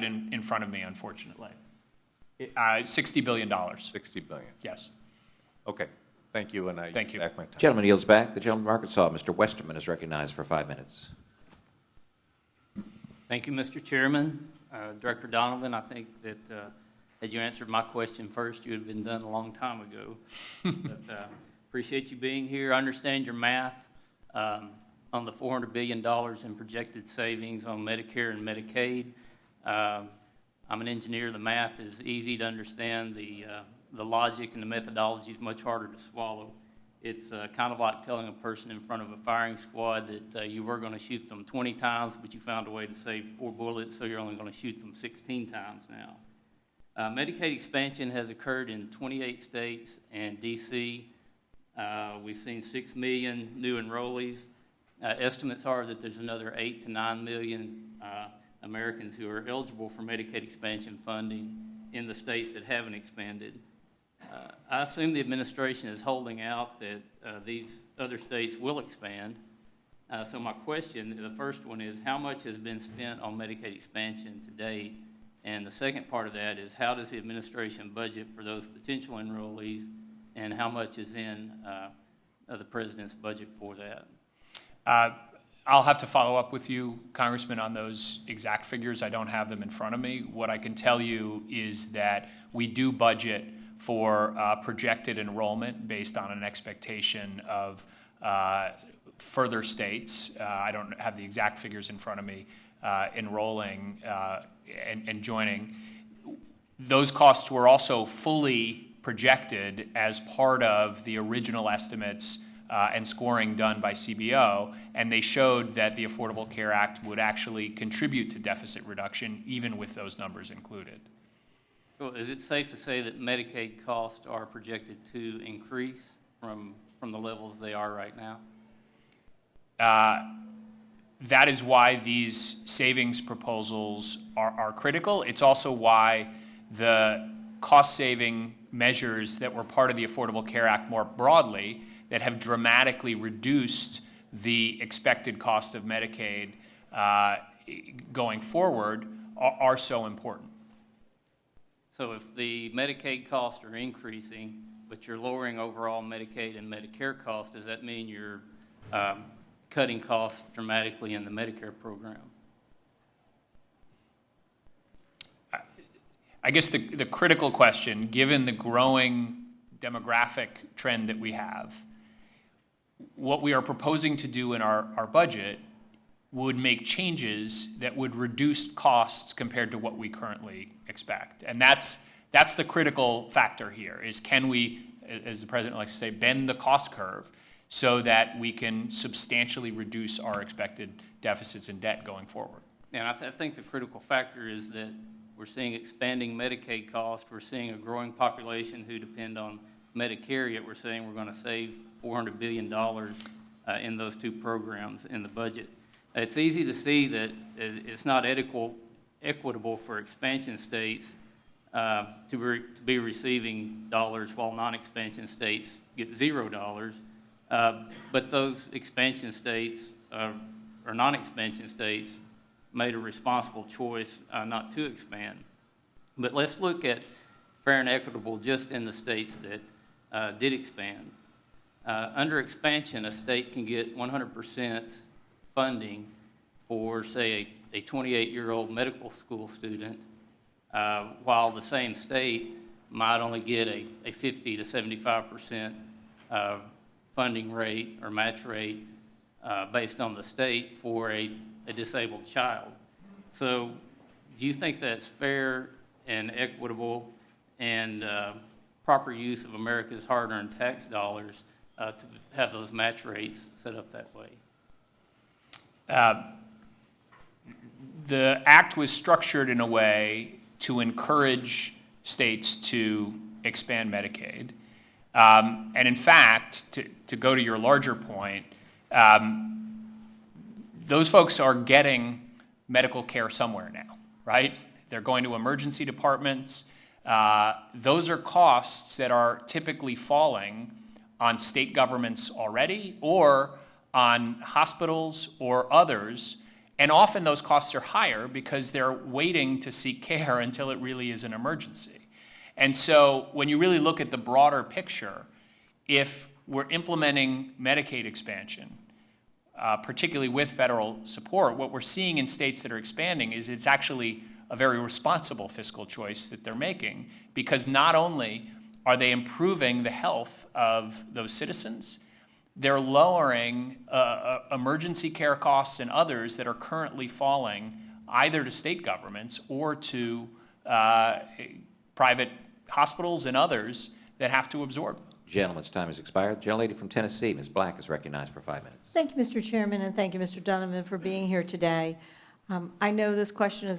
have it in front of me, unfortunately. $60 billion. $60 billion. Yes. Okay. Thank you, and I Thank you. back my time. Gentleman yields back. The gentleman from Arkansas, Mr. Westerman, is recognized for 5 minutes. Thank you, Mr. Chairman. Director Donovan, I think that had you answered my question first, you would have been done a long time ago. But appreciate you being here. I understand your math on the $400 billion in projected savings on Medicare and Medicaid. I'm an engineer. The math is easy to understand. The logic and the methodology is much harder to swallow. It's kind of like telling a person in front of a firing squad that you were going to shoot them 20 times, but you found a way to save 4 bullets, so you're only going to shoot them 16 times now. Medicaid expansion has occurred in 28 states and D.C. We've seen 6 million new enrollees. Estimates are that there's another 8 to 9 million Americans who are eligible for Medicaid expansion funding in the states that haven't expanded. I assume the administration is holding out that these other states will expand. So my question, the first one is, how much has been spent on Medicaid expansion to date? And the second part of that is, how does the administration budget for those potential enrollees, and how much is in the president's budget for that? I'll have to follow up with you, Congressman, on those exact figures. I don't have them in front of me. What I can tell you is that we do budget for projected enrollment based on an expectation of further states. I don't have the exact figures in front of me, enrolling and joining. Those costs were also fully projected as part of the original estimates and scoring done by CBO, and they showed that the Affordable Care Act would actually contribute to deficit reduction even with those numbers included. Well, is it safe to say that Medicaid costs are projected to increase from the levels they are right now? That is why these savings proposals are critical. It's also why the cost-saving measures that were part of the Affordable Care Act more broadly that have dramatically reduced the expected cost of Medicaid going forward are so important. So if the Medicaid costs are increasing, but you're lowering overall Medicaid and Medicare costs, does that mean you're cutting costs dramatically in the Medicare program? I guess the critical question, given the growing demographic trend that we have, what we are proposing to do in our budget would make changes that would reduce costs compared to what we currently expect. And that's the critical factor here, is can we, as the president likes to say, bend the cost curve so that we can substantially reduce our expected deficits and debt going forward. And I think the critical factor is that we're seeing expanding Medicaid costs. We're seeing a growing population who depend on Medicare, yet we're saying we're going to save $400 billion in those two programs in the budget. It's easy to see that it's not equitable for expansion states to be receiving dollars while non-expansion states get $0. But those expansion states or non-expansion states made a responsible choice not to expand. But let's look at fair and equitable just in the states that did expand. Under expansion, a state can get 100% funding for, say, a 28-year-old medical school student, while the same state might only get a 50 to 75% funding rate or match rate based on the state for a disabled child. So do you think that's fair and equitable and proper use of America's hard-earned tax dollars to have those match rates set up that way? The act was structured in a way to encourage states to expand Medicaid. And in fact, to go to your larger point, those folks are getting medical care somewhere now, right? They're going to emergency departments. Those are costs that are typically falling on state governments already or on hospitals or others. And often those costs are higher because they're waiting to seek care until it really is an emergency. And so when you really look at the broader picture, if we're implementing Medicaid expansion, particularly with federal support, what we're seeing in states that are expanding is it's actually a very responsible fiscal choice that they're making, because not only are they improving the health of those citizens, they're lowering emergency care costs and others that are currently falling either to state governments or to private hospitals and others that have to absorb them. Gentleman's time has expired. The gentlelady from Tennessee, Ms. Black, is recognized for 5 minutes. Thank you, Mr. Chairman, and thank you, Mr. Donovan, for being here today. I know this question is